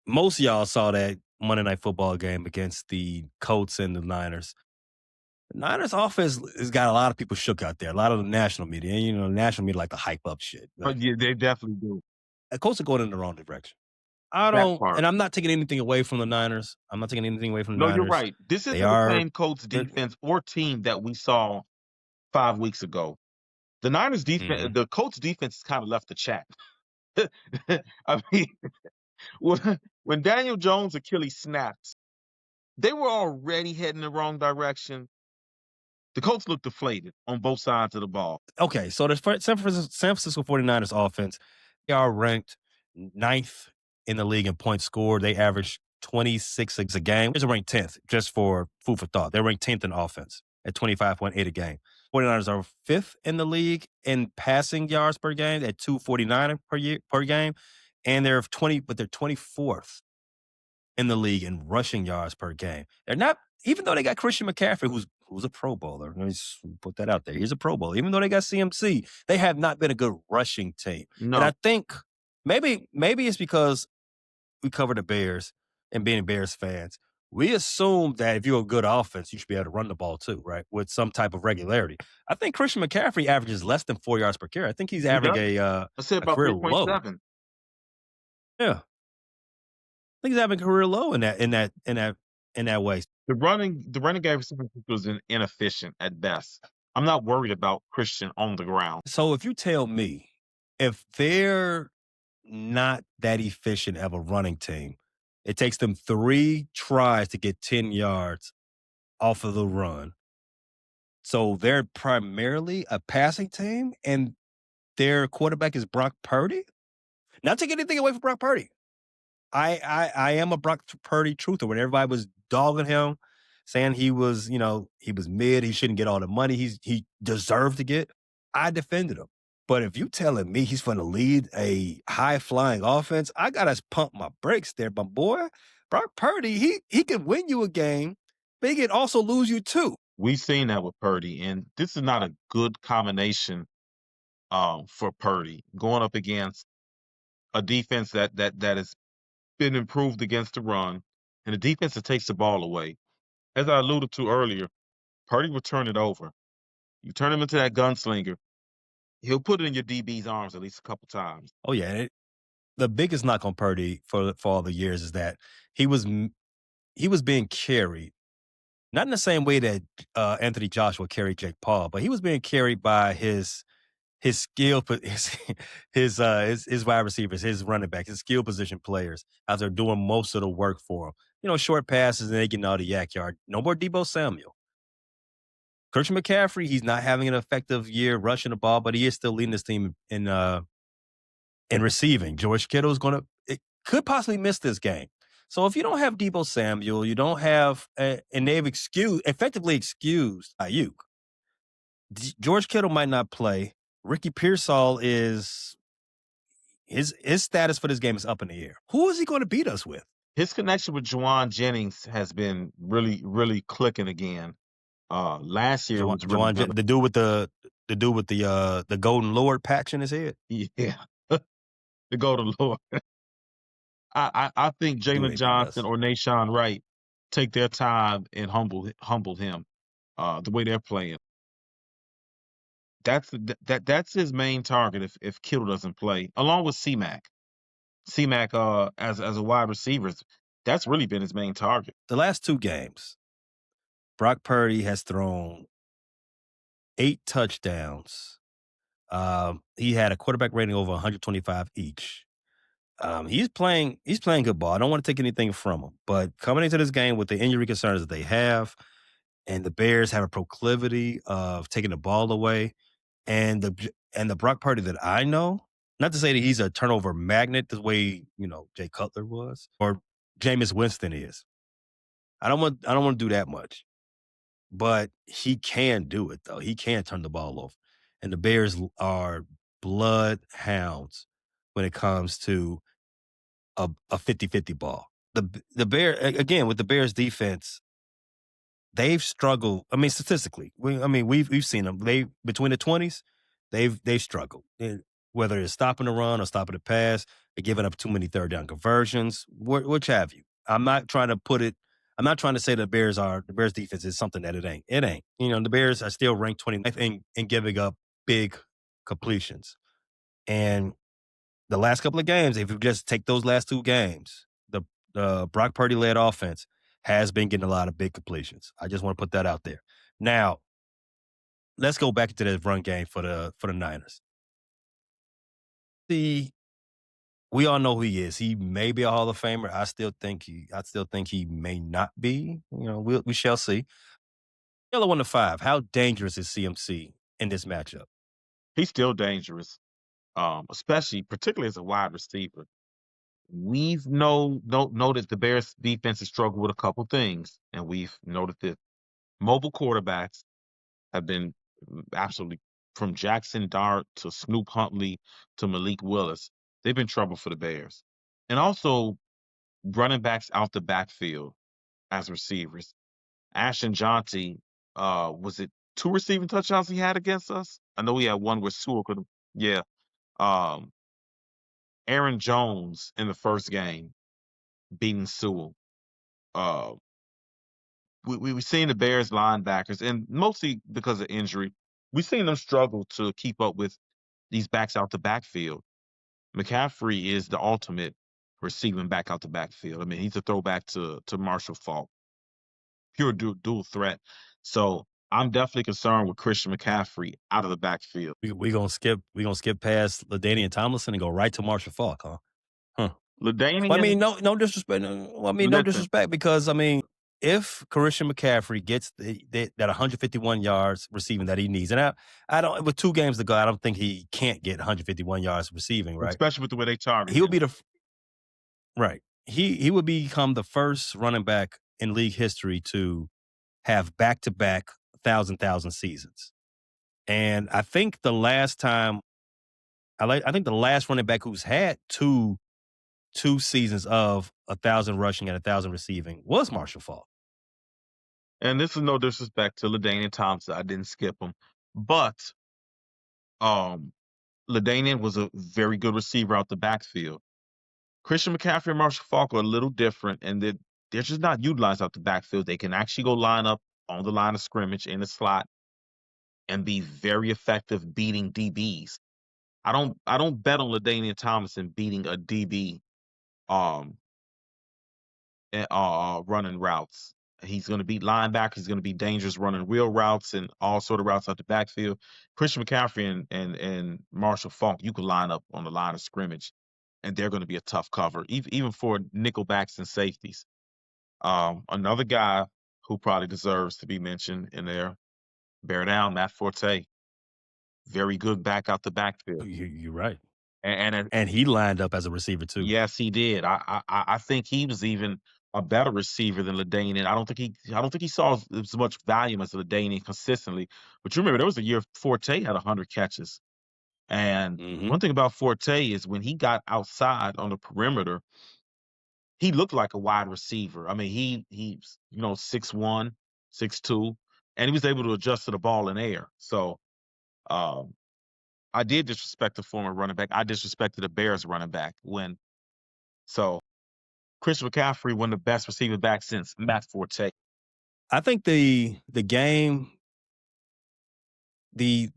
Most of y'all saw that Monday Night Football game against the Colts and the Niners. The Niners offense has got a lot of people shook out there, a lot of the national media. And, the national media like to hype up shit. Yeah, they definitely do. The Colts are going in the wrong direction. I That don't, part. and I'm not taking anything away from the Niners. No, you're Niners. right. This isn't They the are, same Colts they're, defense or team that we saw 5 weeks ago. The Niners defense, mhm. the Colts defense kind of left the chat. I mean, when Daniel Jones' Achilles snapped, they were already heading the wrong direction. The Colts looked deflated on both sides of the ball. Okay, so the San Francisco 49ers offense, they are ranked ninth in the league in points scored. They average 26 a game. They're ranked 10th, just for food for thought. They're ranked 10th in offense at 25.8 a game. 49ers are fifth in the league in passing yards per game at 249 per game. And they're 24th in the league in rushing yards per game. They're not, even though they got Christian McCaffrey, who's a Pro Bowler. Let me just put that out there. He's a Pro Bowler. Even though they got CMC, they have not been a good rushing team. No. And I think maybe it's because we cover the Bears and being Bears fans. We assume that if you're a good offense, you should be able to run the ball too, right? With some type of regularity. I think Christian McCaffrey averages less than 4 yards per carry. I think he's averaging I said a about career low. 3.7. Yeah. I think he's having a career low in that way. The running game was inefficient at best. I'm not worried about Christian on the ground. So if you tell me if they're not that efficient of a running team, it takes them 3 tries to get 10 yards off of the run. So they're primarily a passing team, and their quarterback is Brock Purdy. Not taking anything away from Brock Purdy. I am a Brock Purdy truther. When everybody was dogging him, saying he was mid, he shouldn't get all the money he deserved to get, I defended him. But if you telling me he's going to lead a high-flying offense, I got to pump my brakes there, my boy. Brock Purdy, he can win you a game, but he can also lose you too. We've seen that with Purdy, and this is not a good combination for Purdy going up against a defense that has been improved against the run and a defense that takes the ball away. As I alluded to earlier, Purdy will turn it over. You turn him into that gunslinger, he'll put it in your DB's arms at least a couple times. Oh yeah, the biggest knock on Purdy for all the years is that he was being carried, not in the same way that Anthony Joshua carried Jake Paul, but he was being carried by his skill, his wide receivers, his running backs, his skill position players, as they're doing most of the work for him. Short passes and they getting out of the yak yard. No more Deebo Samuel. Christian McCaffrey, he's not having an effective year rushing the ball, but he is still leading this team in receiving. George Kittle could possibly miss this game. So if you don't have Deebo Samuel, you don't have, and they've effectively excused Ayuk. George Kittle might not play. Ricky Pearsall is his status for this game is up in the air. Who is he going to beat us with? His connection with Juwan Jennings has been really, really clicking again. Last year was really good. The dude with the golden Lord patch in his head. Yeah, the golden Lord. I think Jalen Johnson or Nashawn Wright take their time and humble him. The way they're playing. That's his main target if Kittle doesn't play, along with C-Mac. C-Mac as a wide receiver, that's really been his main target. The last 2 games, Brock Purdy has thrown 8 touchdowns. He had a quarterback rating over 125 each. He's playing good ball. I don't want to take anything from him, but coming into this game with the injury concerns that they have, and the Bears have a proclivity of taking the ball away, and the Brock Purdy that I know, not to say that he's a turnover magnet the way Jay Cutler was or Jameis Winston is. I don't want to do that much, but he can do it though. He can turn the ball over, and the Bears are bloodhounds when it comes to a 50-50 ball. The Bear, again, with the Bears defense, they've struggled. I mean, statistically, we've seen them. They between the 20s, they've struggled. Whether it's stopping the run or stopping the pass, they're giving up too many third down conversions, which have you. I'm not trying to say the Bears defense is something that it ain't. It ain't. The Bears are still ranked 29th in giving up big completions. And the last couple of games, if you just take those last 2 games, the Brock Purdy-led offense has been getting a lot of big completions. I just want to put that out there. Now, let's go back to the run game for the Niners. We all know who he is. He may be a Hall of Famer. I still think he may not be. We shall see. Scale of 1 to 5, how dangerous is CMC in this matchup? He's still dangerous, particularly as a wide receiver. We've noted the Bears defense has struggled with a couple things, and we've noted that mobile quarterbacks have been absolutely, from Jackson Dart to Snoop Huntley to Malik Willis, they've been trouble for the Bears. And also running backs out the backfield as receivers. Ashton Jonty, was it 2 receiving touchdowns he had against us? I know he had one where Sewell could, yeah. Um, Aaron Jones in the first game beating Sewell. We've seen the Bears linebackers, and mostly because of injury, we've seen them struggle to keep up with these backs out the backfield. McCaffrey is the ultimate receiving back out the backfield. I mean, he's a throwback to Marshall Faulk, pure dual threat. So I'm definitely concerned with Christian McCaffrey out of the backfield. We gonna skip past LaDainian Tomlinson and go right to Marshall Faulk, huh? LaDainian, well, I mean, no disrespect. No disrespect, because I mean, if Christian McCaffrey gets that 151 yards receiving that he needs, and I don't, with 2 games to go, I don't think he can't get 151 yards receiving, right? especially with the way they target He would him. be right. He would become the first running back in league history to have back-to-back 1,000 seasons. And I think the last time, I think the last running back who's had two seasons of 1,000 rushing and 1,000 receiving was Marshall Faulk. And this is no disrespect to LaDainian Thompson. I didn't skip him. But LaDainian was a very good receiver out the backfield. Christian McCaffrey and Marshall Faulk are a little different, and they're just not utilized out the backfield. They can actually go line up on the line of scrimmage in the slot and be very effective beating DBs. I don't bet on LaDainian Tomlinson beating a DB running routes. He's going to beat linebackers. He's going to be dangerous running wheel routes and all sort of routes out the backfield. Christian McCaffrey and Marshall Faulk, you can line up on the line of scrimmage, and they're going to be a tough cover, even for nickelbacks and safeties. Another guy who probably deserves to be mentioned in there, bear down, Matt Forte. Very good back out the backfield. You're right. And he lined up as a receiver too. Yes, he did. I think he was even a better receiver than LaDainian. I don't think he saw as much volume as LaDainian consistently. But you remember there was a year Forte had 100 catches. And one thing about Forte is when he got outside on the perimeter, he looked like a wide receiver. I mean, he's 6'1", 6'2", and he was able to adjust to the ball in air. So I did disrespect the former running back. I disrespected the Bears running back so Chris McCaffrey, one of the best receiving backs since Matt Forte. I think the game, the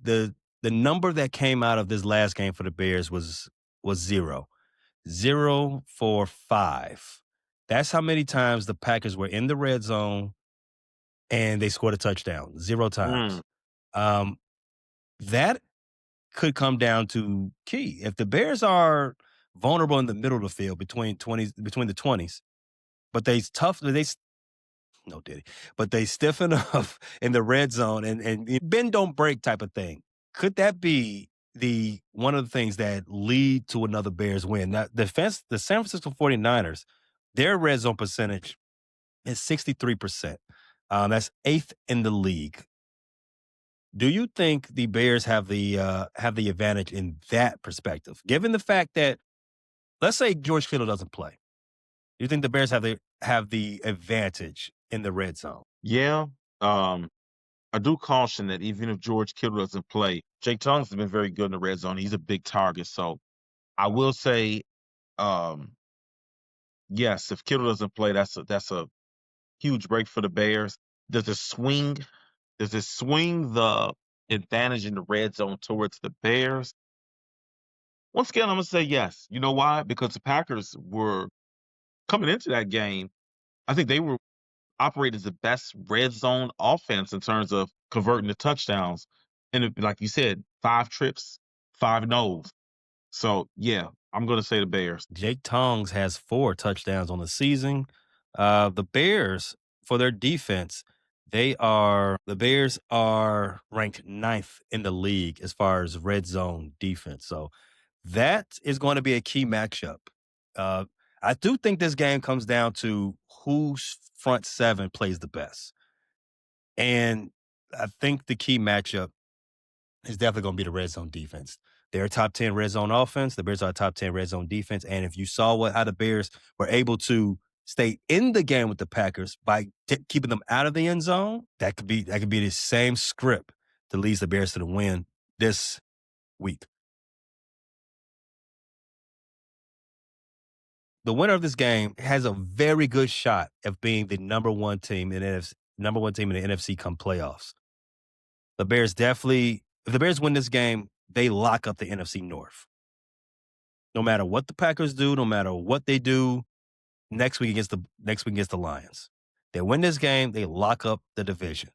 number that came out of this last game for the Bears was 0. 0 for 5. That's how many times the Packers were in the red zone and they scored a touchdown. 0 times. That could come down to key. If the Bears are vulnerable in the middle of the field between the 20s, but but they stiffen up in the red zone and bend don't break type of thing. Could that be one of the things that lead to another Bears win? Now, the San Francisco 49ers, their red zone percentage is 63%. That's 8th in the league. Do you think the Bears have the advantage in that perspective, given the fact that, let's say George Kittle doesn't play? Do you think the Bears have the advantage in the red zone? Yeah. I do caution that even if George Kittle doesn't play, Jake Tongs has been very good in the red zone. He's a big target. So I will say, yes, if Kittle doesn't play, that's a huge break for the Bears. Does it swing the advantage in the red zone towards the Bears? Once again, I'm gonna say yes. You know why? Because the Packers were coming into that game. I think they were operating as the best red zone offense in terms of converting the touchdowns. And like you said, 5 trips, 5 no's. So yeah, I'm gonna say the Bears. Jake Tongs has 4 touchdowns on the season. The Bears, for their defense, the Bears are ranked 9th in the league as far as red zone defense. So that is going to be a key matchup. I do think this game comes down to whose front 7 plays the best. And I think the key matchup is definitely going to be the red zone defense. They're a top 10 red zone offense. The Bears are a top 10 red zone defense. And if you saw how the Bears were able to stay in the game with the Packers by keeping them out of the end zone, that could be the same script that leads the Bears to the win this week. The winner of this game has a very good shot of being the number one team in the NFC come playoffs. The Bears definitely, if the Bears win this game, they lock up the NFC North. No matter what the Packers do, no matter what they do next week against the Lions. They win this game, they lock up the division.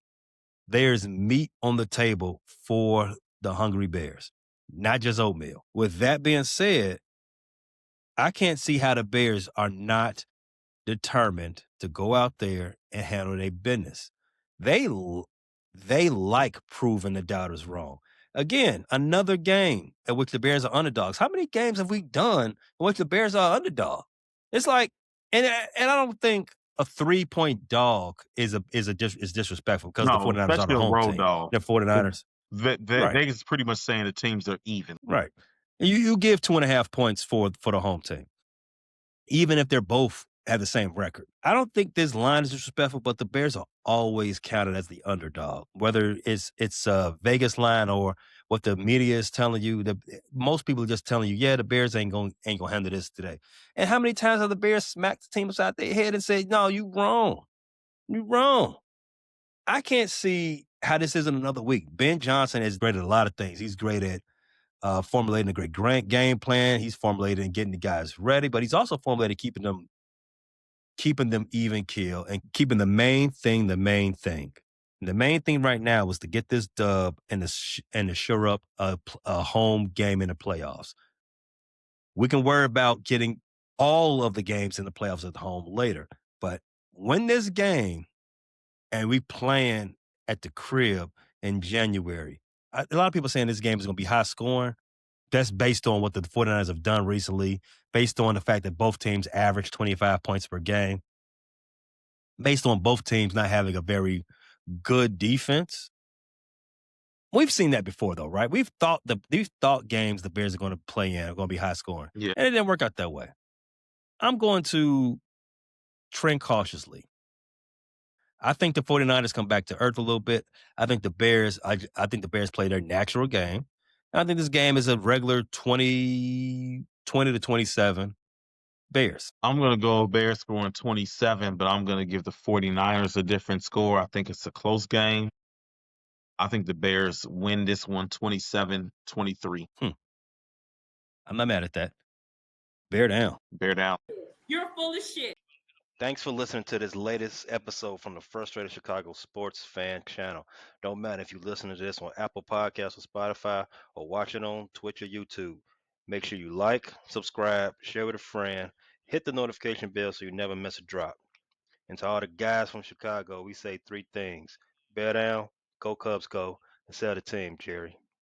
There's meat on the table for the hungry Bears, not just oatmeal. With that being said, I can't see how the Bears are not determined to go out there and handle their business. They like proving the doubters wrong. Again, another game at which the Bears are underdogs. How many games have we done in which the Bears are underdog? It's like, and I don't think a 3-point dog is disrespectful because the No, 49ers are especially the a home road team. dog. The 49ers. Right. Vegas is pretty much saying the teams are even. Right. And you give 2.5 points for the home team, even if they're both have the same record. I don't think this line is disrespectful, but the Bears are always counted as the underdog, whether it's a Vegas line or what the media is telling you. Most people are just telling you, yeah, the Bears ain't gonna handle this today. And how many times have the Bears smacked the team upside their head and said, no, you wrong. You wrong. I can't see how this isn't another week. Ben Johnson is great at a lot of things. He's great at formulating a great game plan. He's formulated and getting the guys ready, but he's also formulated keeping them even keel and keeping the main thing the main thing. And the main thing right now was to get this dub and to shore up a home game in the playoffs. We can worry about getting all of the games in the playoffs at home later, but win this game and we playing at the crib in January. A lot of people saying this game is going to be high scoring. That's based on what the 49ers have done recently, based on the fact that both teams average 25 points per game, based on both teams not having a very good defense. We've seen that before, though, right? We've thought games the Bears are going to play in are going to be high scoring. Yeah. And it didn't work out that way. I'm going to trend cautiously. I think the 49ers come back to earth a little bit. I think the Bears play their natural game. I think this game is a regular 20 to 27 Bears. I'm going to go Bears scoring 27, but I'm going to give the 49ers a different score. I think it's a close game. I think the Bears win this one 27-23. I'm not mad at that. Bear down. Bear down. You're full of shit. Thanks for listening to this latest episode from the Frustrated Chicago Sports Fan Channel. Don't matter if you listen to this on Apple Podcasts or Spotify or watch it on Twitch or YouTube. Make sure you like, subscribe, share with a friend, hit the notification bell so you never miss a drop. And to all the guys from Chicago, we say 3 things. Bear down, go Cubs go, and sell the team, Jerry.